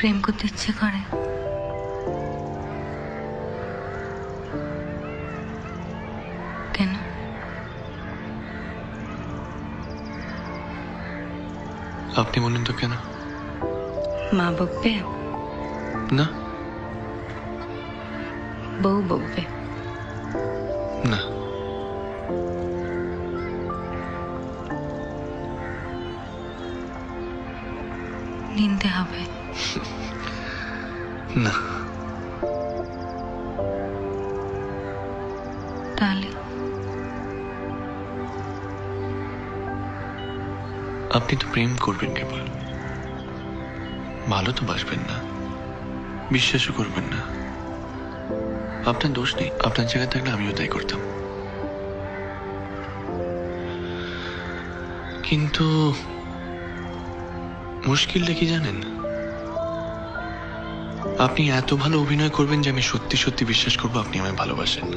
প্রেম করতে ইচ্ছে করে। কেন? আপনি বলেন তো কেন? মা বকবে না বউ বকবে। না নিন্দে হবে। না তাহলে আপনি তো প্রেম করবেন কেবল, ভালো তো বাসবেন না, বিশ্বাসও করবেন না। আপনার দোষ নেই, আপনার জায়গায় থাকলে আমিও তাই করতাম। কিন্তু মুশকিলটা কি জানেন? আপনি এত ভালো অভিনয় করবেন যে আমি সত্যি সত্যি বিশ্বাস করবো আপনি আমায় ভালোবাসেন।